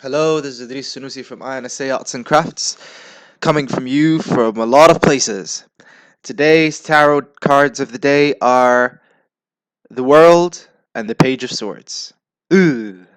Hello, this is Idris Sunusi from INSA Arts and Crafts, coming from you from a lot of places. Today's tarot cards of the day are the World and the Page of Swords. Ooh.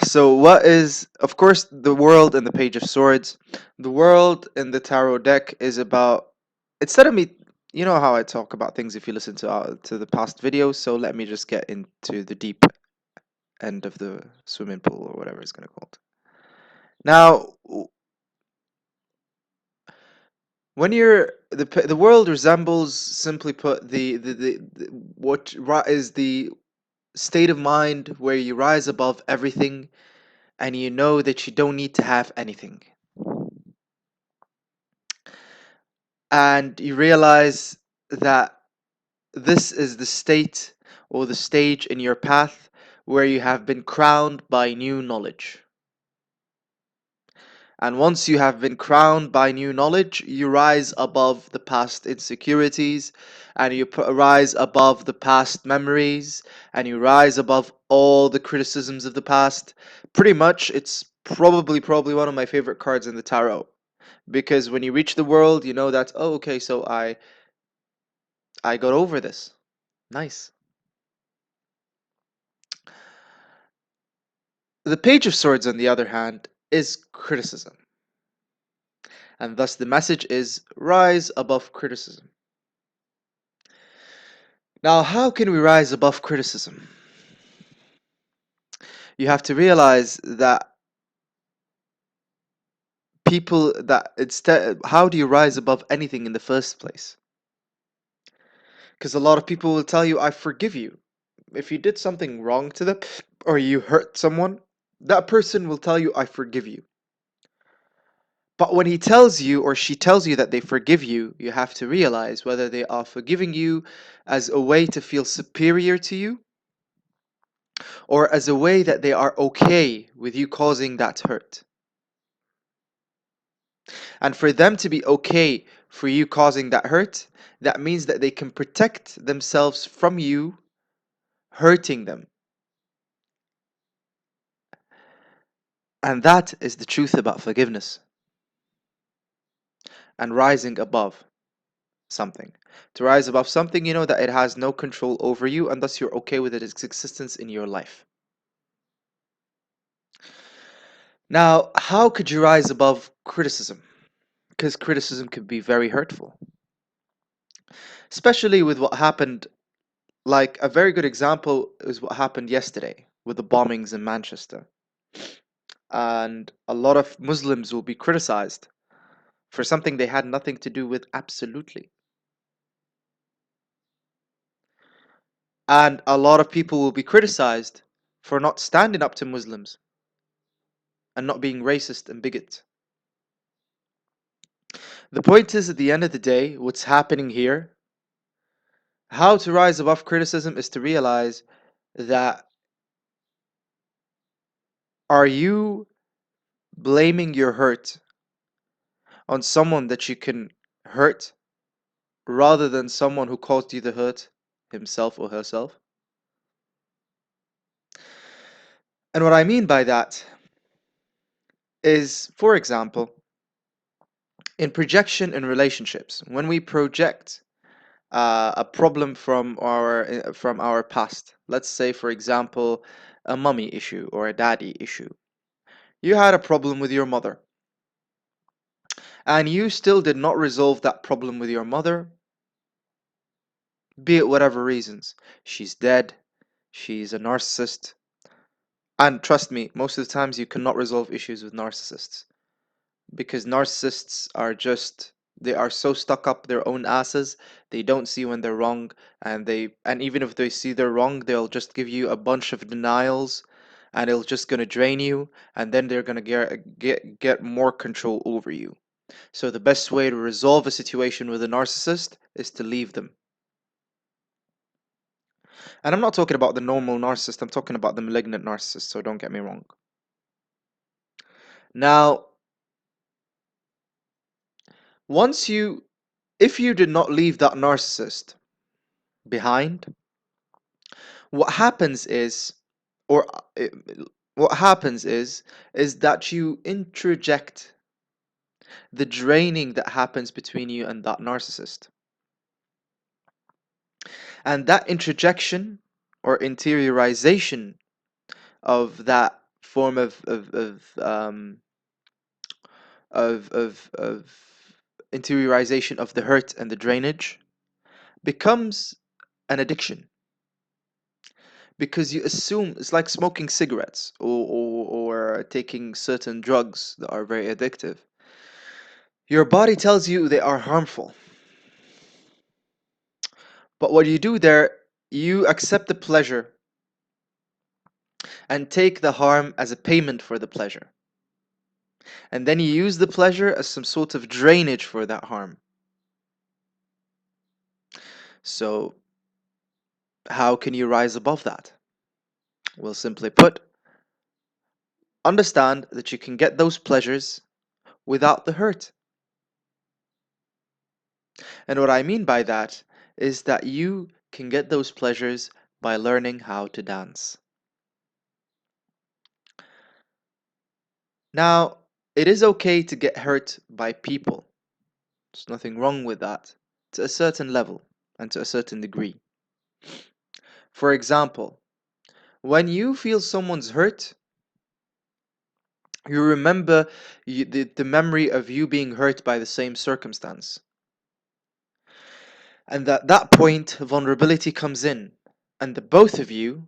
So, what is, of course, the World and the Page of Swords? The World in the tarot deck is about, instead of me, you know how I talk about things if you listen to the past videos, so let me just get into the deep end of the swimming pool or whatever it's going to called. Now, when the world resembles, simply put, the what is the state of mind where you rise above everything and you know that you don't need to have anything, and you realize that this is the state or the stage in your path where you have been crowned by new knowledge. And once you have been crowned by new knowledge, you rise above the past insecurities, and you rise above the past memories, and you rise above all the criticisms of the past. Pretty much, it's probably one of my favorite cards in the tarot, because when you reach the world, you know that, oh, okay, so I got over this. Nice. The Page of Swords, on the other hand, is criticism, and thus the message is rise above criticism. Now, how can we rise above criticism? You have to realize that how do you rise above anything in the first place? Because a lot of people will tell you, I forgive you. If you did something wrong to them or you hurt someone, that person will tell you, I forgive you. But when he tells you or she tells you that they forgive you, you have to realize whether they are forgiving you as a way to feel superior to you, or as a way that they are okay with you causing that hurt. And for them to be okay for you causing that hurt, that means that they can protect themselves from you hurting them. And that is the truth about forgiveness and rising above something. To rise above something, you know that it has no control over you, and thus you're okay with its existence in your life. Now, how could you rise above criticism? Because criticism can be very hurtful, especially with what happened. Like, a very good example is what happened yesterday with the bombings in Manchester. And a lot of Muslims will be criticized for something they had nothing to do with, absolutely. And a lot of people will be criticized for not standing up to Muslims and not being racist and bigot. The point is, at the end of the day, what's happening here, how to rise above criticism is to realize that, are you blaming your hurt on someone that you can hurt rather than someone who caused you the hurt, himself or herself? And what I mean by that is, for example, in projection in relationships, when we project a problem from our past, let's say, for example, a mummy issue or a daddy issue. You had a problem with your mother, and you still did not resolve that problem with your mother, be it whatever reasons. She's dead, she's a narcissist, and trust me, most of the times you cannot resolve issues with narcissists, because narcissists are just, they are so stuck up their own asses, they don't see when they're wrong, and even if they see they're wrong, they'll just give you a bunch of denials, and it's just gonna drain you, and then they're gonna get more control over you. So the best way to resolve a situation with a narcissist is to leave them. And I'm not talking about the normal narcissist, I'm talking about the malignant narcissist, so don't get me wrong. Now, once you if you did not leave that narcissist behind, what happens is, or what happens is that you interject the draining that happens between you and that narcissist. And that interjection or interiorization of that form of interiorization of the hurt and the drainage becomes an addiction, because you assume it's like smoking cigarettes or taking certain drugs that are very addictive. Your body tells you they are harmful, but what you do there, you accept the pleasure and take the harm as a payment for the pleasure. And then you use the pleasure as some sort of drainage for that harm. So, how can you rise above that? Well, simply put, understand that you can get those pleasures without the hurt. And what I mean by that is that you can get those pleasures by learning how to dance. Now, it is okay to get hurt by people. There's nothing wrong with that, to a certain level and to a certain degree. For example, when you feel someone's hurt, you remember the memory of you being hurt by the same circumstance. And at that point, vulnerability comes in, and the both of you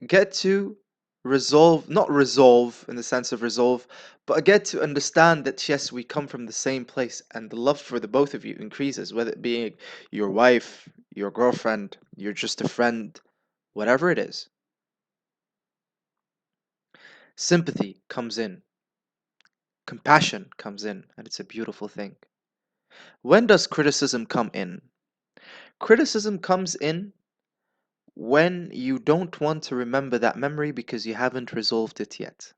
get to resolve, not resolve in the sense of resolve, but get to understand that yes, we come from the same place, and the love for the both of you increases, whether it be your wife, your girlfriend, you're just a friend, whatever it is. Sympathy comes in, compassion comes in, and it's a beautiful thing. When does criticism come in? Criticism comes in when you don't want to remember that memory because you haven't resolved it yet.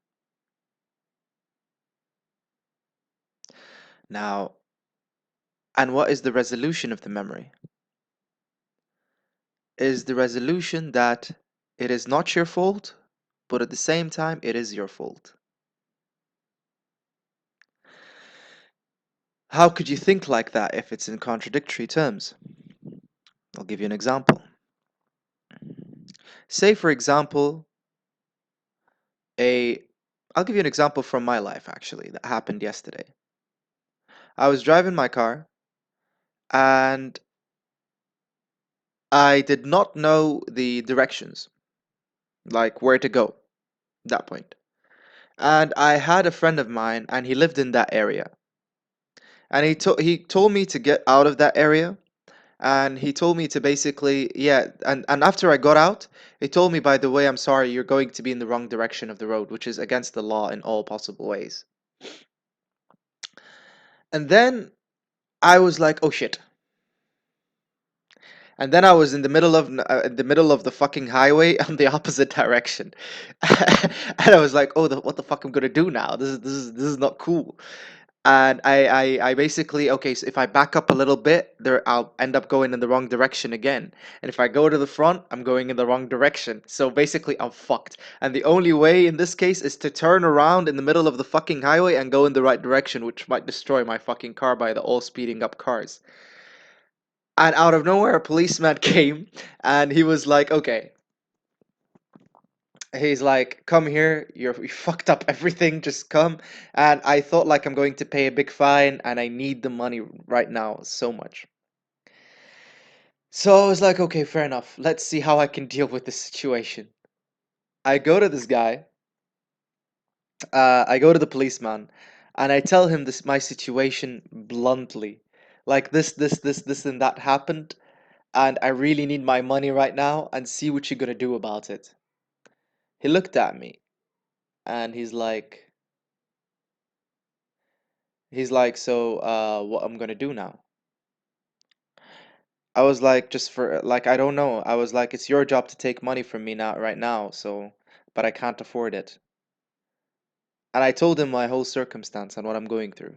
Now, and what is the resolution of the memory? Is the resolution that it is not your fault, but at the same time, it is your fault. How could you think like that if it's in contradictory terms? I'll give you an example. Say, for example, a I'll give you an example from my life actually that happened yesterday. I was driving my car and I did not know the directions, like where to go, that point. And I had a friend of mine and he lived in that area. And he told me to get out of that area, and he told me to basically, yeah, and after I got out, he told me, by the way, I'm sorry, you're going to be in the wrong direction of the road, which is against the law in all possible ways. And then I was like, oh shit. And then I was in the middle of the fucking highway on the opposite direction. And I was like, oh, what the fuck I'm gonna do now? This is not cool. And I basically, okay, so if I back up a little bit, I'll end up going in the wrong direction again. And if I go to the front, I'm going in the wrong direction. So basically, I'm fucked. And the only way in this case is to turn around in the middle of the fucking highway and go in the right direction, which might destroy my fucking car by the all speeding up cars. And out of nowhere, a policeman came and he was like, okay, he's like, come here, you fucked up everything, just come. And I thought like I'm going to pay a big fine and I need the money right now so much. So I was like, okay, fair enough. Let's see how I can deal with this situation. I go to this guy, I go to the policeman, and I tell him this my situation bluntly. Like this and that happened, and I really need my money right now, and see what you're gonna do about it. He looked at me and he's like, so what I'm gonna do now? I was like, just for like, I don't know. I was like, it's your job to take money from me now right now, so but I can't afford it. And I told him my whole circumstance and what I'm going through.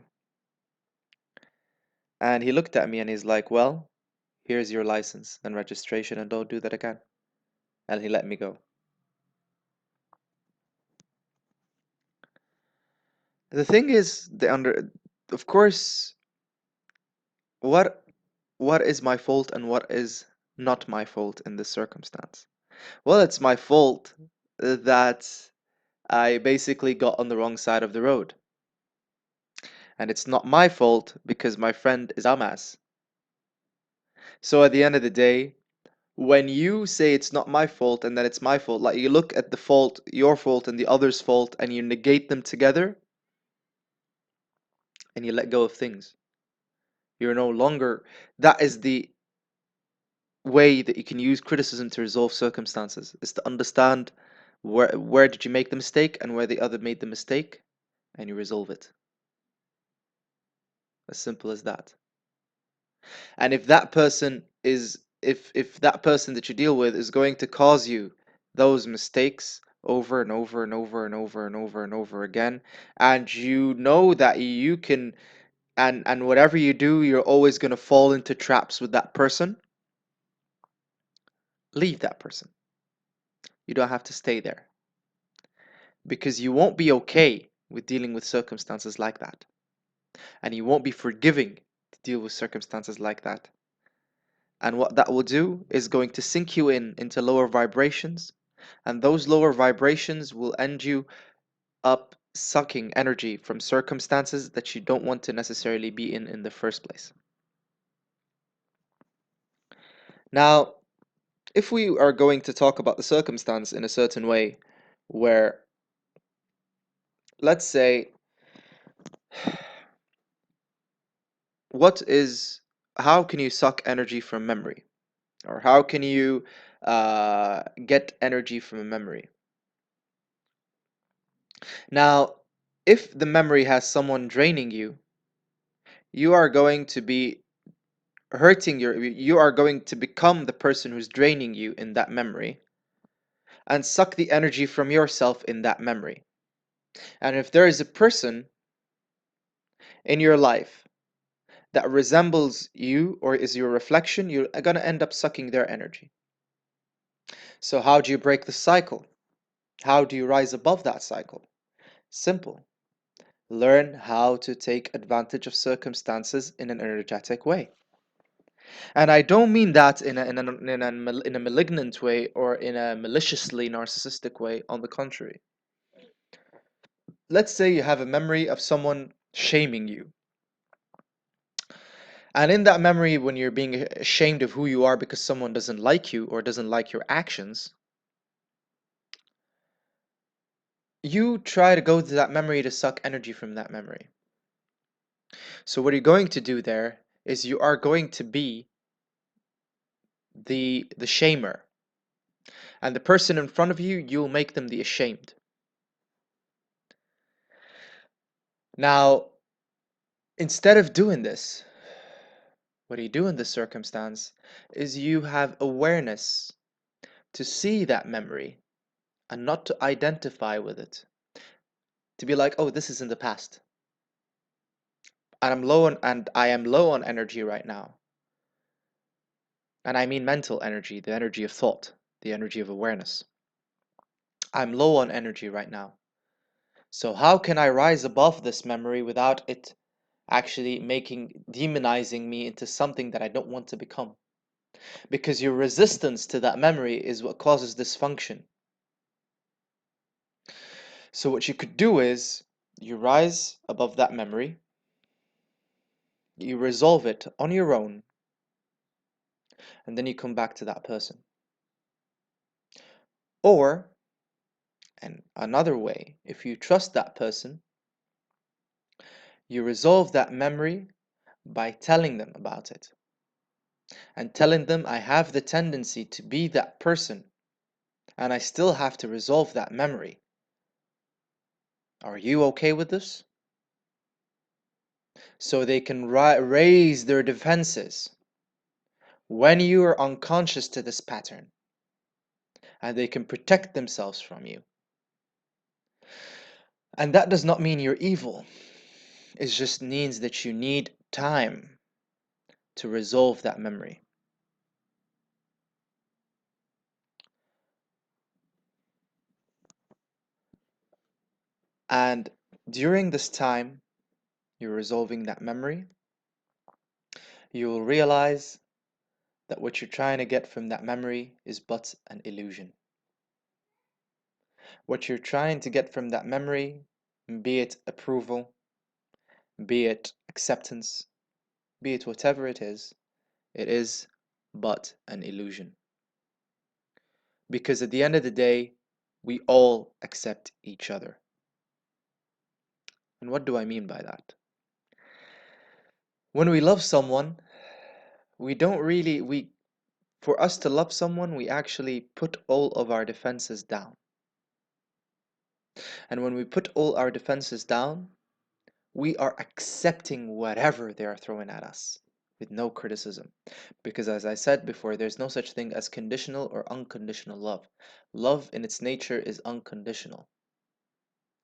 And he looked at me and he's like, well, here's your license and registration and don't do that again. And he let me go. The thing is, of course, what what is my fault and what is not my fault in this circumstance? Well, it's my fault that I basically got on the wrong side of the road. And it's not my fault because my friend is a dumbass. So at the end of the day, when you say it's not my fault and that it's my fault, like you look at the fault, your fault and the other's fault, and you negate them together and you let go of things. You're no longer, that is the way that you can use criticism to resolve circumstances, is to understand where did you make the mistake and where the other made the mistake, and you resolve it. As simple as that. And if that person is if that person that you deal with is going to cause you those mistakes over and over and over and over and over and over again, and you know that you can, and whatever you do, you're always going to fall into traps with that person, leave that person. You don't have to stay there because you won't be okay with dealing with circumstances like that, and you won't be forgiving to deal with circumstances like that. And what that will do is going to sink you into lower vibrations, and those lower vibrations will end you up sucking energy from circumstances that you don't want to necessarily be in the first place. Now, if we are going to talk about the circumstance in a certain way, where, let's say, what is, how can you suck energy from memory? Or how can you get energy from a memory? Now, if the memory has someone draining you, you are going to be you are going to become the person who's draining you in that memory and suck the energy from yourself in that memory. And if there is a person in your life that resembles you or is your reflection, you're going to end up sucking their energy. So how do you break the cycle? How do you rise above that cycle? Simple. Learn how to take advantage of circumstances in an energetic way. And I don't mean that in a malignant way or in a maliciously narcissistic way. On the contrary, let's say you have a memory of someone shaming you. And in that memory, when you're being ashamed of who you are because someone doesn't like you or doesn't like your actions, you try to go to that memory to suck energy from that memory. So what you're going to do there is you are going to be the shamer. And the person in front of you, you'll make them the ashamed. Now, instead of doing this, what you do in this circumstance is you have awareness to see that memory and not to identify with it. To be like, oh, this is in the past. And I am low on energy right now. And I mean mental energy, the energy of thought, the energy of awareness. I'm low on energy right now. So how can I rise above this memory without it actually demonizing me into something that I don't want to become? Because your resistance to that memory is what causes dysfunction. So what you could do is you rise above that memory, you resolve it on your own, and then you come back to that person. Or, and another way, if you trust that person, you resolve that memory by telling them about it and telling them, I have the tendency to be that person and I still have to resolve that memory. Are you okay with this? So they can raise their defenses when you are unconscious to this pattern, and they can protect themselves from you. And that does not mean you're evil. It just means that you need time to resolve that memory. And During this time, you're resolving that memory, you will realize that what you're trying to get from that memory is but an illusion. What you're trying to get from that memory, be it approval, be it acceptance, be it whatever it is but an illusion. Because at the end of the day, we all accept each other. And what do I mean by that? When we love someone, we don't really, we, for us to love someone, we actually put all of our defenses down. And when we put all our defenses down, we are accepting whatever they are throwing at us with no criticism. Because as I said before, there's no such thing as conditional or unconditional love. Love in its nature is unconditional.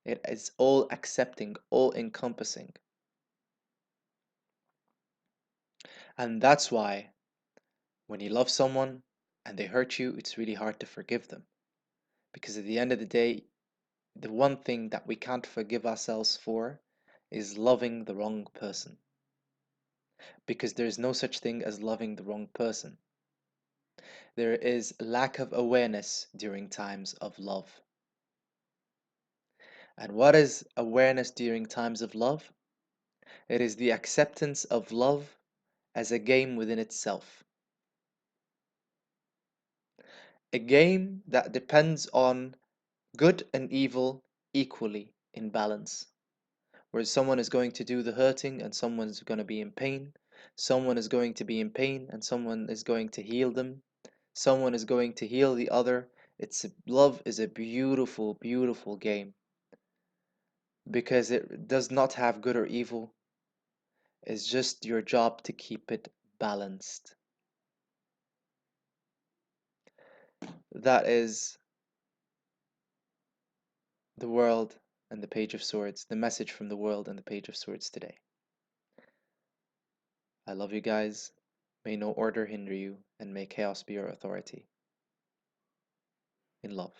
It is all accepting, all encompassing. And that's why when you love someone and they hurt you, it's really hard to forgive them. Because at the end of the day, the one thing that we can't forgive ourselves for is loving the wrong person. Because there's no such thing as loving the wrong person. There is lack of awareness during times of love. And what is awareness during times of love? It is the acceptance of love as a game within itself. A game that depends on good and evil equally in balance. Where someone is going to do the hurting and someone's going to be in pain. Someone is going to be in pain and someone is going to heal them. Someone is going to heal the other. Love is a beautiful, beautiful game because it does not have good or evil. It's just your job to keep it balanced. That is the world and the Page of Swords, the message from the world and the Page of Swords today. I love you guys. May no order hinder you, and may chaos be your authority. In love.